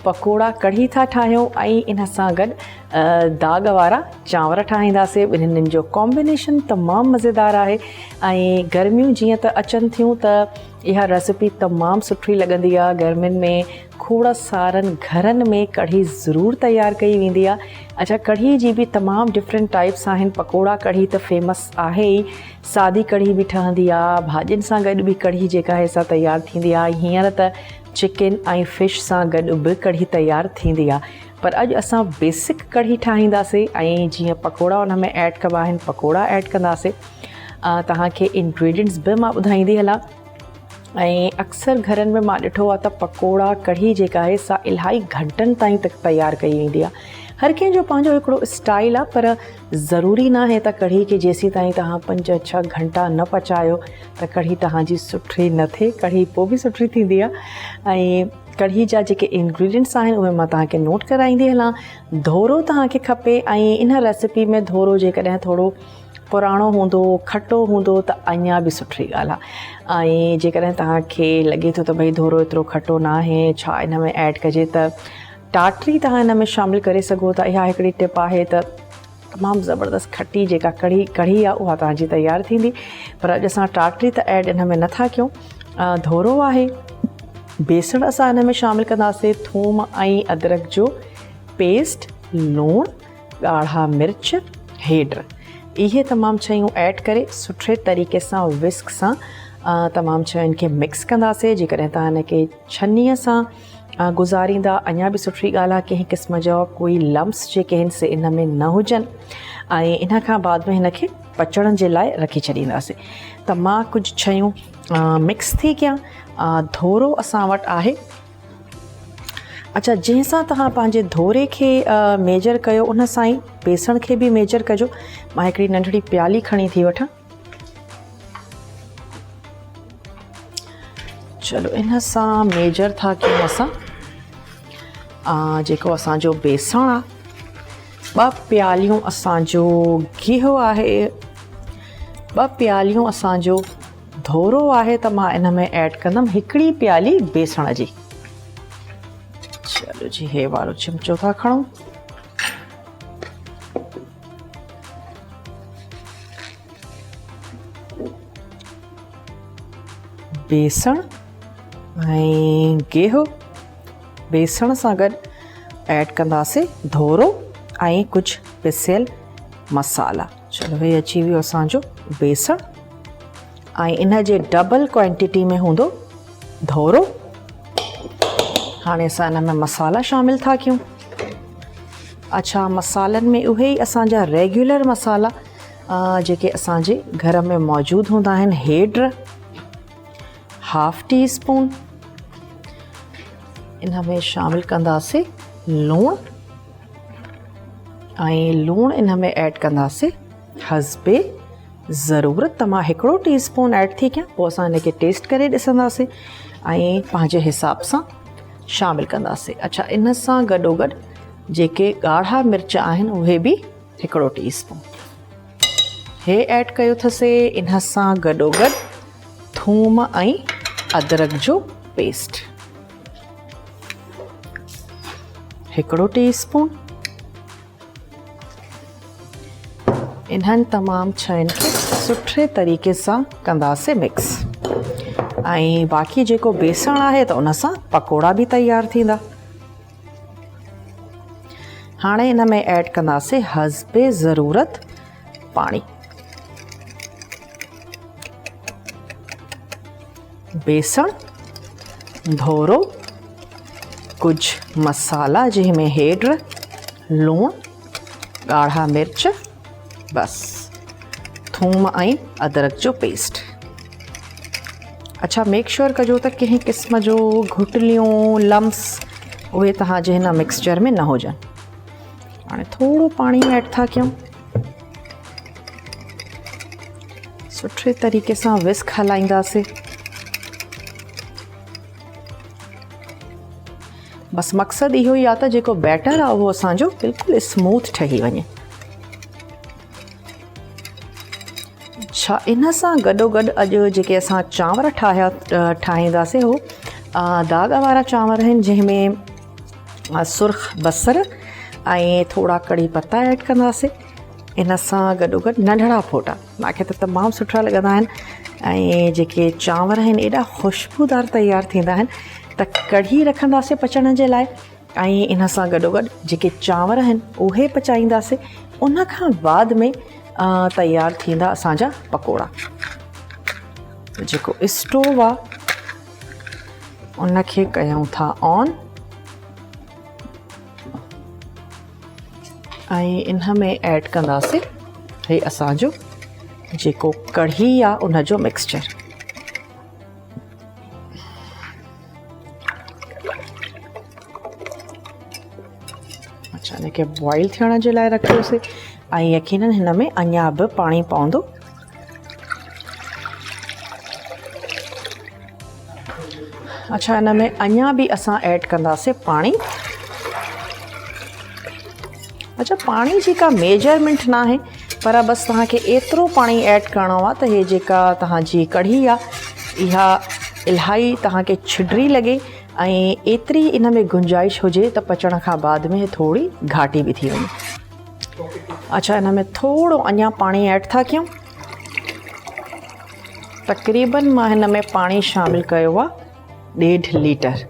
पकोड़ा कढ़ी था ठाहियूं ऐं इन सां गॾु दाग वारा चांवर ठाहींदासीं। ॿिन्हिनि जो कॉम्बिनेशन तमामु मज़ेदार आहे ऐं गर्मियूं जीअं त अचनि थियूं त इहा रेसिपी तमामु सुठी लॻंदी आहे। गर्मियुनि में खोड़ सारनि घरनि में कढ़ी ज़रूरु तयारु कई वेंदी आहे। अच्छा, कढ़ी जी बि तमामु डिफरेंट टाइप्स आहिनि। पकोड़ा कढ़ी त फेमस आहे ई, सादी कढ़ी बि ठहंदी आहे, भाॼियुनि सां गॾु बि कढ़ी जेका आहे सा तयारु थींदी आहे। हींअर त चिकन ऐं फिश सां गॾु बि कढ़ी तयारु थींदी आहे। पर अॼु असां बेसिक कढ़ी ठाहींदासीं ऐं जीअं पकोड़ा उन में ऐड कबा आहिनि पकोड़ा ऐड कंदासीं। तव्हांखे इंग्रेडिएंट्स बि मां ॿुधाईंदी हलां। ऐं अक्सर घरनि में मां ॾिठो आहे त पकोड़ा कढ़ी जेका आहे सा इलाही घंटनि ताईं तयारु कई वेंदी आहे। हर कंहिंजो पंहिंजो हिकिड़ो स्टाइल आहे, पर ज़रूरी न आहे त कढ़ी खे जेसीं ताईं तव्हां 5-6 घंटा न पचायो त कढ़ी तव्हांजी सुठी न थिए। कढ़ी पोइ बि सुठी थींदी आहे। ऐं कढ़ी जा जेके इंग्रेडिएंट्स आहिनि उहे मां तव्हांखे नोट कराईंदी हलां। धोरो तव्हांखे खपे ऐं इन रेसिपी में धोरो जेकॾहिं थोरो पुराणो हूंदो, खटो हूंदो त अञा बि सुठी ॻाल्हि आहे। ऐं जेकॾहिं तव्हांखे लॻे थो त भई धोरो एतिरो खटो न आहे, छा इन में ऐड कजे, त टाटरी तव्हां इन में शामिलु करे सघो था। इहा हिकिड़ी टिप आहे त तमामु ज़बरदस्त खटी जेका कढ़ी आहे उहा तव्हांजी तयारु थींदी। पर अॼु असां टाटरी त ऐड इन में नथा कयूं। धोरो आहे, बेसण असां इन में शामिलु कंदासीं, थूम ऐं अदरक जो पेस्ट, लूणु, ॻाढ़ा मिर्च, हेड, इहे तमामु शयूं ऐड करे सुठे तरीक़े सां विस्क सां तमामु शयुनि खे मिक्स कंदासीं। जेकॾहिं तव्हां हिनखे छन्नीअ सां गुज़ारींदा अञा बि सुठी ॻाल्हि आहे। कंहिं क़िस्म जा कोई लम्स जेके आहिनि से इन में न हुजनि। ऐं इन खां बाद में हिनखे पचण जे लाइ रखी छॾींदासीं। त मां कुझु शयूं मिक्स थी कयां। धोरो असां वटि आहे। अच्छा, जंहिंसां तव्हां पंहिंजे धोरे खे मेजर कयो उन सां ई बेसण खे बि मेजर कजो। मां हिकिड़ी नंढड़ी प्याली खणी थी वठां। चलो, इन सां मेजर था कयूं असां। जेको असांजो बेसण आहे, 2 प्यालियूं असांजो गिहु आहे, 2 प्यालियूं असांजो धोरो आहे, त मां इन में ऐड कंदमि 1 प्याली बेसण जी। चलो जी, हे वारो चिमचो था खणूं। बेसण ऐं गिहु, बेसण सां गॾु ऐड कंदासीं धोरो ऐं कुझु पिसियल मसाला। चलो, हे अची वियो असांजो बेसण ऐं इन जे डबल क्वांटिटी में हूंदो धोरो। हाणे असां इन में मसाला शामिलु था कयूं। अच्छा, मसालनि में उहे ई असांजा रेगुलर मसाला जेके असांजे घर में मौजूदु हूंदा आहिनि। हेड 1/2 टीस्पून, इन में शामिलु कंदासीं लूणु ऐं लूणु इन में ऐड कंदासीं हस्बे ज़रूरत। त मां 1 टीस्पून ऐड थी कयां, पोइ असां इनखे टेस्ट करे ॾिसंदासीं ऐं पंहिंजे हिसाब सां शामिलु कंदासीं। अच्छा, इन सां गॾोगॾु जेके ॻाढ़ा मिर्च आहिनि उहे बि 1 टीस्पून हे ऐड कयो अथसीं। इन सां गॾोगॾु थूम ऐं अदरक जो पेस्ट 1 टीस्पून। इन्हनि तमामु शयुनि खे सुठे तरीक़े सां कंदासीं मिक्स। ऐं बाक़ी जेको बेसण आहे त उन सां पकोड़ा बि तयारु थींदा। हाणे इन में ऐड कंदासीं हस्बे ज़रूरत पाणी। बेसण, धोरो, कुझु मसाला जंहिंमें हेड, लूणु, ॻाढ़ा मिर्च, बस, थूम ऐं अदरक जो पेस्ट। अच्छा, मेक श्योर कजो त कंहिं क़िस्म जो घुटलियूं, लम्स उहे तव्हांजे हिन मिक्सचर में न हुजनि। हाणे थोरो पाणी ऐड था कयूं। सुठे तरीक़े सां विस्क हलाईंदासीं। बस मक़सदु इहो ई आहे त जेको बैटर आहे उहो असांजो बिल्कुलु स्मूथ ठही वञे। अच्छा, इन सां गॾोगॾु अॼु जेके असां चांवर ठाहींदासीं हो दाग वारा चांवर आहिनि, जंहिंमें सुर्ख बसर ऐं थोरा कड़ी पत्ता ऐड कंदासीं। इन सां गॾोगॾु नंढड़ा फोटा मूंखे त तमामु सुठा लॻंदा आहिनि ऐं जेके चांवर आहिनि एॾा ख़ुशबूदार तयारु थींदा आहिनि त कढ़ी रखंदासीं पचण जे लाइ ऐं इन सां गॾोगॾु जेके चांवर आहिनि उहे पचाईंदासीं। उन खां बाद में तयारु थींदा असांजा पकोड़ा। जेको स्टोव आहे उनखे कयूं था ऑन ऐं इन में ऐड कंदासीं हे असांजो जेको कढ़ी आहे उनजो मिक्सचर। अच्छा, इनखे बॉइल थियण जे लाइ रखियोसीं ऐं यकीनन हिन में अञा बि पाणी पवंदो। अच्छा, हिन में अञा बि असां ऐड कंदासीं पाणी। अच्छा, पाणी जी का मेजरमेंट न आहे, पर बसि तव्हांखे एतिरो पाणी ऐड करिणो आहे त हे जेका तव्हांजी कढ़ी आहे इहा इलाही तव्हांखे छिडरी लॻे ऐं एतिरी इन में गुंजाइश हुजे त पचण खां बाद में थोरी घाटी बि थी वञे। अच्छा, इन में थोरो अञा पाणी ऐड था कयूं। तक़रीबन मां हिन में पाणी शामिलु कयो आहे 1.5 लीटर।